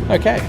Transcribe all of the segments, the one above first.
Okay.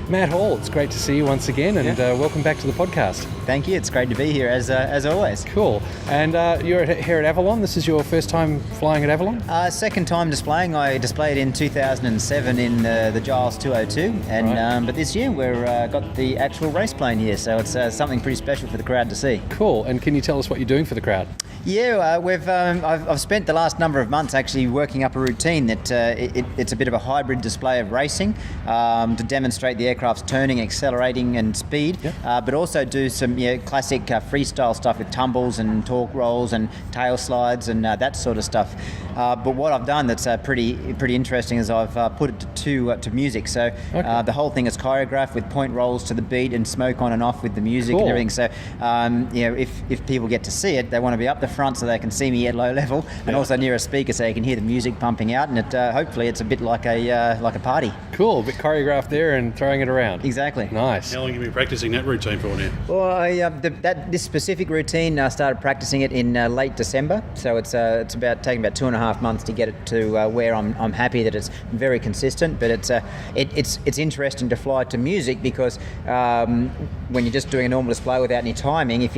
Matt Hall, it's great to see you once again, and welcome back to the podcast. Thank you. It's great to be here, as always. Cool. And you're here at Avalon. This is your first time flying at Avalon? Second time displaying. I displayed in 2007 in the Giles 202, and Right. but this year we've got the actual race plane here, so it's something pretty special for the crowd to see. Cool. And can you tell us what you're doing for the crowd? Yeah, I've spent the last number of months actually working up a routine that it's a bit of a hybrid display of racing to demonstrate the aircraft's turning, accelerating and speed, but also do some classic freestyle stuff with tumbles and torque rolls and tail slides and that sort of stuff. But what I've done that's pretty interesting is I've put it to music. So the whole thing is choreographed with point rolls to the beat and smoke on and off with the music and everything. So if people get to see it, they want to be up the front so they can see me at low level, and also near a speaker so you can hear the music pumping out, and it hopefully it's a bit like a party. Cool. A bit choreographed there and throwing it around. Exactly. Nice. How long have you been practicing that routine for now? Well, this specific routine, I started practicing it in late December, so it's taking about 2.5 months to get it to where I'm happy that it's very consistent. But it's interesting to fly to music because when you're just doing a normal display without any timing, if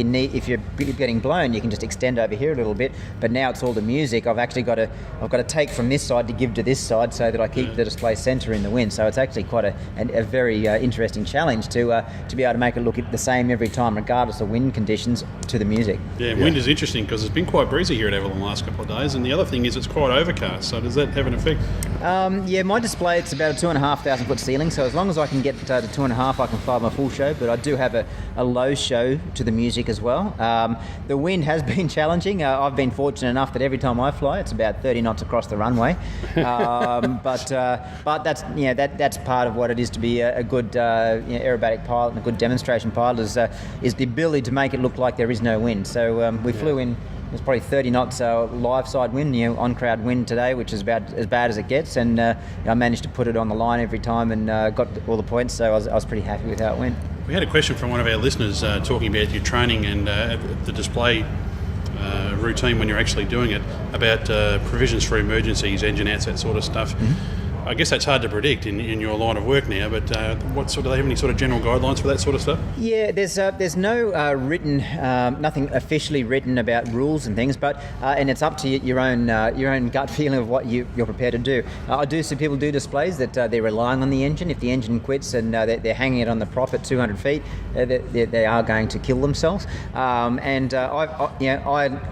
you're getting blown, you can just extend over here a little bit. But now it's all the music. I've actually got to take from this side to give to this side so that I keep the display center in the wind. So it's actually quite a very interesting challenge to be able to make it look the same every time, regardless of wind conditions, to the music. Yeah, wind is interesting because it's been quite breezy here at Avalon the last couple of days, and the other thing is it's quite overcast. So does that have an effect? My display, it's about a 2,500 foot ceiling, so as long as I can get to 2.5, I can fly my full show. But I do have a low show to the music as well. The wind has been challenging. I've been fortunate enough that every time I fly, it's about 30 knots across the runway. But that's part of what it is to be a good aerobatic pilot and a good demonstration pilot is the ability to make it look like there is no wind. So we flew in. It was probably 30 knots live side wind, on crowd wind today, which is about as bad as it gets, and I managed to put it on the line every time and got all the points. So I was pretty happy with how it went. We had a question from one of our listeners talking about your training and the display routine when you're actually doing it, about provisions for emergencies, engine outs, that sort of stuff. Mm-hmm. I guess that's hard to predict in your line of work now, but do they have any sort of general guidelines for that sort of stuff? Yeah, there's no written, nothing officially written about rules and things, but and it's up to your own gut feeling of what you're prepared to do. I do see people do displays that they're relying on the engine. If the engine quits and they're hanging it on the prop at 200 feet, they are going to kill themselves.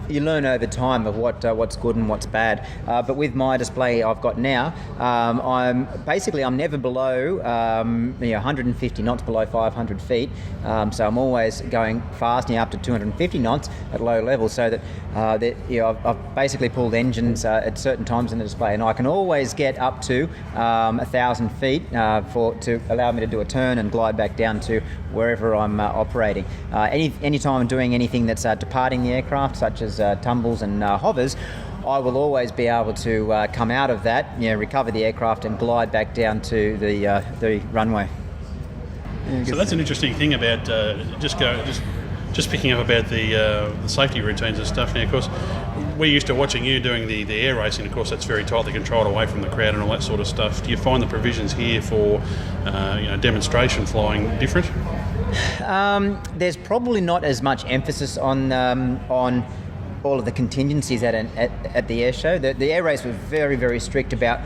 You learn over time of what's good and what's bad. But with my display I've got now, I'm never below 150 knots below 500 feet, so I'm always going fast, up to 250 knots at low level, so that I've basically pulled engines at certain times in the display, and I can always get up to 1,000 feet to allow me to do a turn and glide back down to wherever I'm operating. Any time I'm doing anything that's departing the aircraft, such as tumbles and hovers, I will always be able to come out of that, recover the aircraft and glide back down to the runway. So that's an interesting thing about just picking up about the safety routines and stuff. Now, of course, we're used to watching you doing the air racing. Of course, that's very tightly controlled away from the crowd and all that sort of stuff. Do you find the provisions here for demonstration flying different? There's probably not as much emphasis on all of the contingencies at the air show. The air race was very, very strict about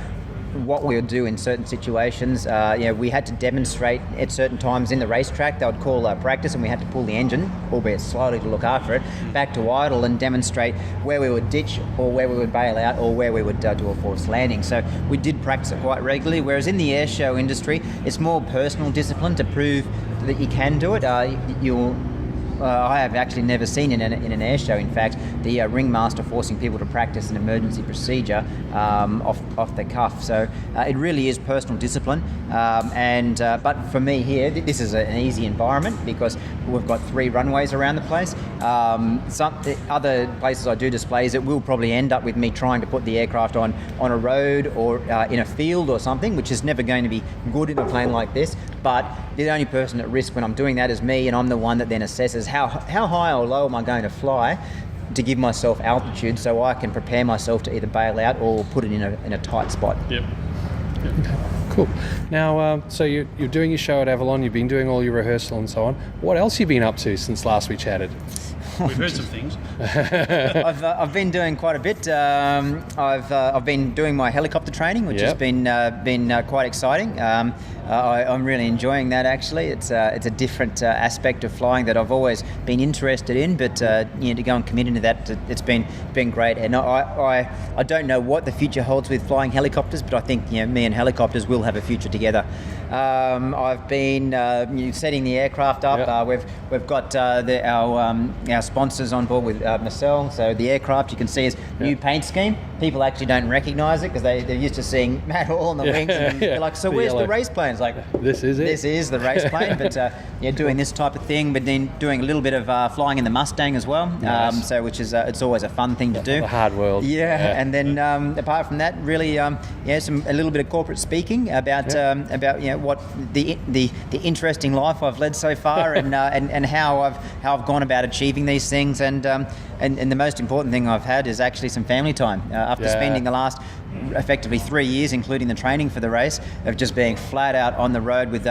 what we would do in certain situations. We had to demonstrate at certain times in the racetrack. They would call practice, and we had to pull the engine, albeit slowly to look after it, back to idle and demonstrate where we would ditch or where we would bail out or where we would do a forced landing. So we did practice it quite regularly, whereas in the air show industry, it's more personal discipline to prove that you can do it. I have actually never seen in an air show, in fact, the ringmaster forcing people to practice an emergency procedure off the cuff. So it really is personal discipline. But for me here, this is an easy environment because we've got 3 runways around the place. Some other places I do displays, it will probably end up with me trying to put the aircraft on a road or in a field or something, which is never going to be good in a plane like this. But the only person at risk when I'm doing that is me, and I'm the one that then assesses how high or low am I going to fly to give myself altitude so I can prepare myself to either bail out or put it in a tight spot. Yep. Cool. Now, so you're doing your show at Avalon. You've been doing all your rehearsal and so on. What else have you been up to since last we chatted? We've heard some things. I've been doing quite a bit. I've been doing my helicopter training, which has been quite exciting. I'm really enjoying that. Actually, it's a different aspect of flying that I've always been interested in, but to go and commit into that, it's been great. And I don't know what the future holds with flying helicopters, but I think me and helicopters will have a future together. I've been setting the aircraft up. We've got our sponsors on board with Marcel. So the aircraft you can see is new paint scheme. People actually don't recognise it because they're used to seeing Matt Hall on the wings, and they're like, "So where's the race plane?" It's like, "This is it. This is the race plane." But doing this type of thing, but then doing a little bit of flying in the Mustang as well. Nice. Which is it's always a fun thing to do. The hard world. Yeah. And then apart from that, really, a little bit of corporate speaking about what the interesting life I've led so far, and how I've gone about achieving these things, and the most important thing I've had is actually some family time after spending the last effectively 3 years, including the training for the race, of just being flat out on the road with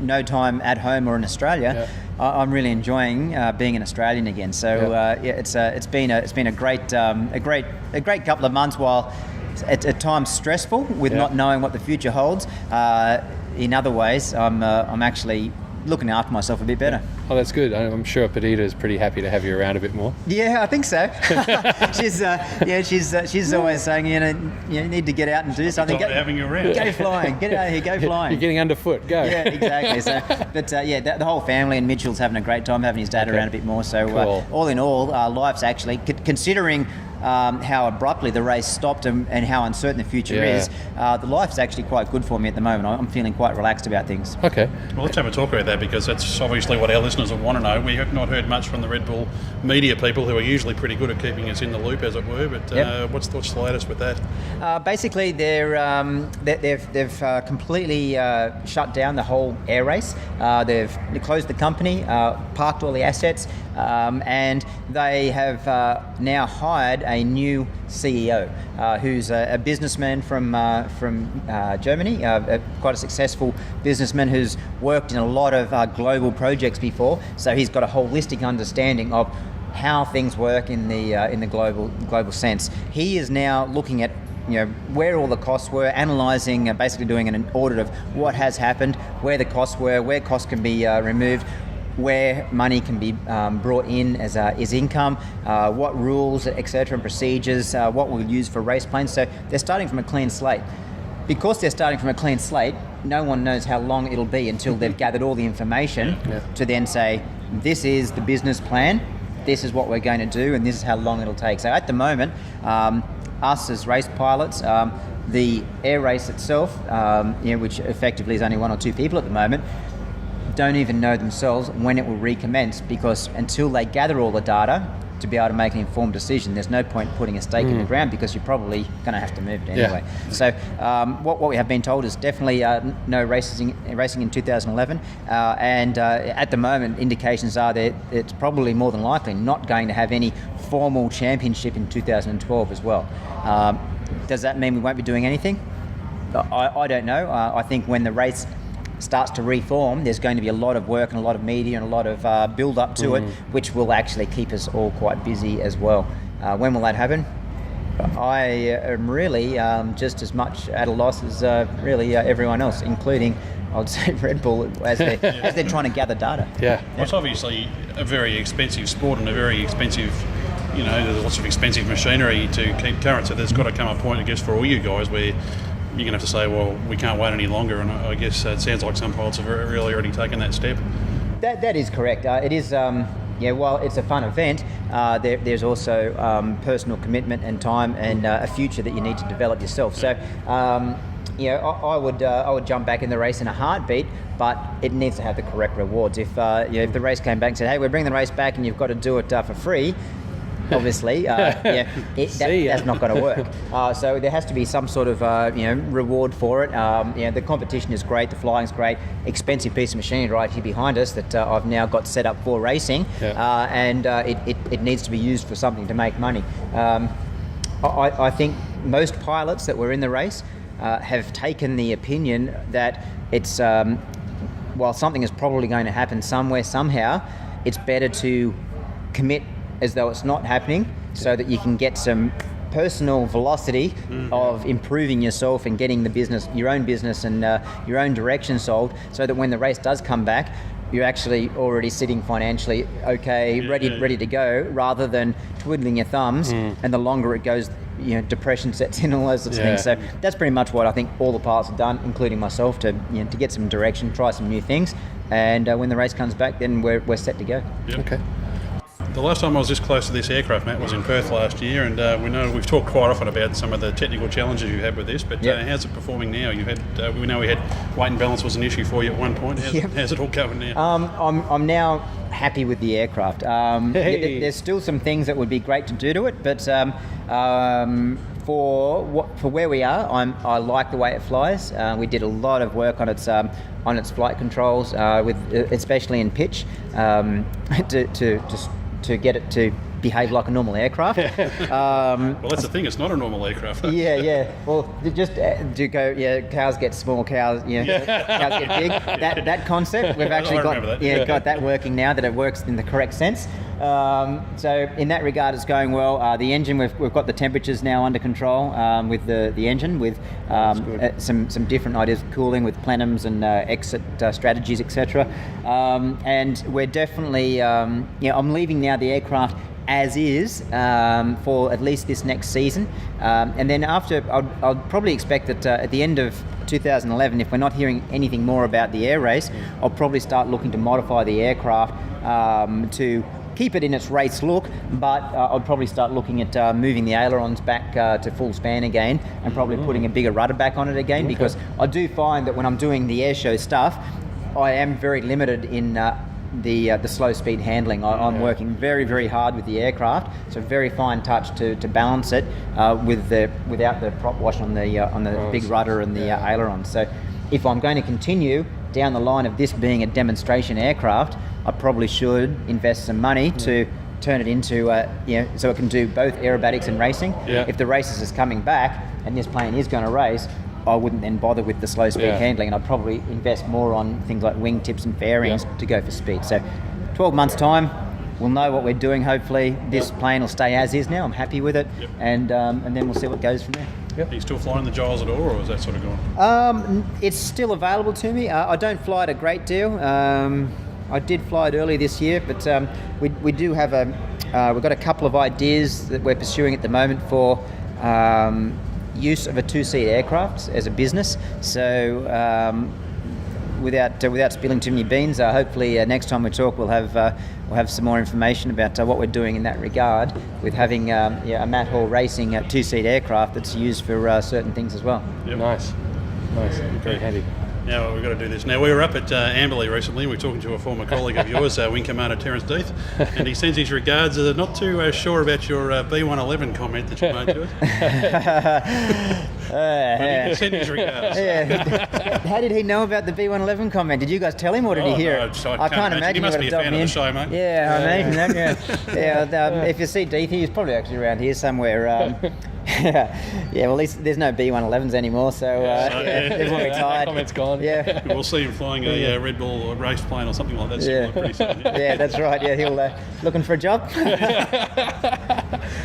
no time at home or in Australia. I'm really enjoying being an Australian again. So it's been a great couple of months, while at times stressful with not knowing what the future holds. In other ways, I'm actually looking after myself a bit better. Oh, that's good. I'm sure Perdita is pretty happy to have you around a bit more. Yeah, I think so. She's always saying, you need to get out and do something. Having you around. Go flying. Get out of here. Go flying. You're getting underfoot. Go. Yeah, exactly. So, but the whole family, and Mitchell's having a great time having his dad around a bit more. So cool. All in all, life's actually considering how abruptly the race stopped and how uncertain the future is, the life's actually quite good for me at the moment. I'm feeling quite relaxed about things. Okay. Well, let's have a talk about that, because that's obviously what our listeners will want to know. We have not heard much from the Red Bull media people, who are usually pretty good at keeping us in the loop, as it were. But what's the latest with that? Basically, they've completely shut down the whole air race. They've closed the company, parked all the assets, and they have now hired a new CEO who's a businessman from Germany, quite a successful businessman who's worked in a lot of global projects before. So he's got a holistic understanding of how things work in the global sense. He is now looking at where all the costs were, analysing, basically doing an audit of what has happened, where the costs were, where costs can be removed, where money can be brought in as income, what rules, etc., and procedures, what we'll use for race planes. So they're starting from a clean slate. Because they're starting from a clean slate, no one knows how long it'll be until they've gathered all the information to then say, this is the business plan, this is what we're going to do, and this is how long it'll take. So at the moment, us as race pilots, the air race itself, which effectively is only 1 or 2 people at the moment, don't even know themselves when it will recommence, because until they gather all the data to be able to make an informed decision, there's no point putting a stake in the ground, because you're probably going to have to move it anyway. So what we have been told is definitely no racing in 2011, and at the moment indications are that it's probably more than likely not going to have any formal championship in 2012 as well. Does that mean we won't be doing anything? I don't know. I think when the race starts to reform, there's going to be a lot of work and a lot of media and a lot of build up to it, which will actually keep us all quite busy as well. When will that happen? I am really just as much at a loss as really everyone else, including, I'd say, Red Bull, as they're trying to gather data. Yeah. Well, it's obviously a very expensive sport and a very expensive, there's lots of expensive machinery to keep current. So there's got to come a point, I guess, for all you guys where you're going to have to say, well, we can't wait any longer. And I guess it sounds like some pilots have really already taken that step. That is correct. It is, while it's a fun event, there's also personal commitment and time and a future that you need to develop yourself. So, I would jump back in the race in a heartbeat, but it needs to have the correct rewards. If the race came back and said, hey, we're bringing the race back and you've got to do it for free, obviously, that's not going to work. So there has to be some sort of reward for it. The competition is great, the flying's great, expensive piece of machinery right here behind us that I've now got set up for racing, and it needs to be used for something to make money. I think most pilots that were in the race have taken the opinion that it's, while something is probably going to happen somewhere, somehow, it's better to commit as though it's not happening, so that you can get some personal velocity of improving yourself and getting the business, your own business and your own direction solved, so that when the race does come back, you're actually already sitting financially okay, ready to go, rather than twiddling your thumbs. And the longer it goes, depression sets in, all those sorts of things. So that's pretty much what I think all the pilots have done, including myself, to get some direction, try some new things, and when the race comes back, then we're set to go. Okay. The last time I was this close to this aircraft, Matt, was in Perth last year, and we've talked quite often about some of the technical challenges you had with this, but how's it performing now? You had we know we had weight and balance was an issue for you at one point. How's it all going now? I'm now happy with the aircraft. There's still some things that would be great to do to it, but for where we are, I like the way it flies. We did a lot of work on its flight controls, especially in pitch, to get it to behave like a normal aircraft. Well, that's the thing, it's not a normal aircraft. Well, just to go, cows get small, cows get big. That concept, we've actually got that working now, that it works in the correct sense. So in that regard, it's going well. The engine, we've got the temperatures now under control with the engine, with some different ideas of cooling with plenums and exit strategies, etc. And we're definitely, I'm leaving now the aircraft as is for at least this next season, and then after, I'll probably expect that at the end of 2011, if we're not hearing anything more about the air race, I'll probably start looking to modify the aircraft to keep it in its race look, but I'll probably start looking at moving the ailerons back to full span again, and probably putting a bigger rudder back on it again, because I do find that when I'm doing the airshow stuff, I am very limited in the slow speed handling. I'm working very, very hard with the aircraft, so very fine touch to balance it without the prop wash on the big rudder and the ailerons. So if I'm going to continue down the line of this being a demonstration aircraft, I probably should invest some money to turn it into so it can do both aerobatics and racing. If the races is coming back and this plane is going to race, I wouldn't then bother with the slow speed handling, and I'd probably invest more on things like wing tips and fairings to go for speed. So 12 months time, we'll know what we're doing. Hopefully this plane will stay as is now. I'm happy with it, and then we'll see what goes from there. Are you still flying the Giles at all, or is that sort of gone? It's still available to me. I don't fly it a great deal. I did fly it earlier this year, but we do have we've got a couple of ideas that we're pursuing at the moment for use of a two-seat aircraft as a business. So without spilling too many beans, hopefully next time we talk we'll have some more information about what we're doing in that regard, with having a Matt Hall Racing two-seat aircraft that's used for certain things as well. Nice, very handy. Now we've got to do this. Now we were up at Amberley recently. We were talking to a former colleague of yours, Wing Commander Terence Death, and he sends his regards. Not too sure about your B111 comment that you made to us. He sent his regards. How did he know about the B111 comment? Did you guys tell him, or did he hear it? I can't imagine. He must be a fan of the show, mate. I imagine that. If you see Death, he's probably actually around here somewhere. Well, at least there's no B111s anymore, so everyone retired. Comment's gone. We'll see him flying a Red Bull race plane or something like that. Pretty soon. That's right. He'll looking for a job.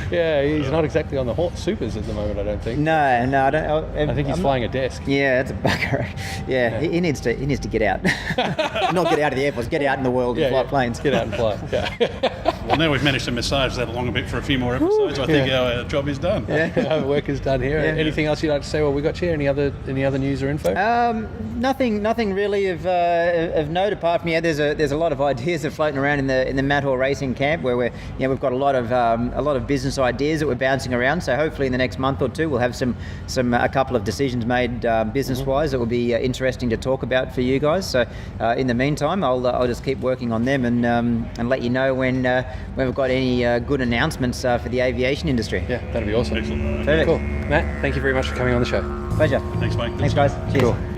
He's not exactly on the supers at the moment, I don't think. No, I don't. I think he's flying a desk. That's a bugger. He needs to get out. Not get out of the Air Force. Get out in the world and fly planes. Get out and fly. Well, now we've managed to massage that along a bit for a few more episodes. I think our job is done. Our work is done here. Anything else you'd like to say while we got you? Any other news or info? Nothing really of note, apart from there's a lot of ideas that are floating around in the Matt Hall Racing camp, where we've got a lot of business ideas that we're bouncing around. So hopefully in the next month or two we'll have a couple of decisions made business wise that will be interesting to talk about for you guys. So in the meantime, I'll just keep working on them and let you know when we've got any good announcements for the aviation industry. That'd be awesome. Excellent. Perfect. Cool. Matt, thank you very much for coming on the show. Pleasure. Thanks, mate. Thanks, guys. Cheers. Cool.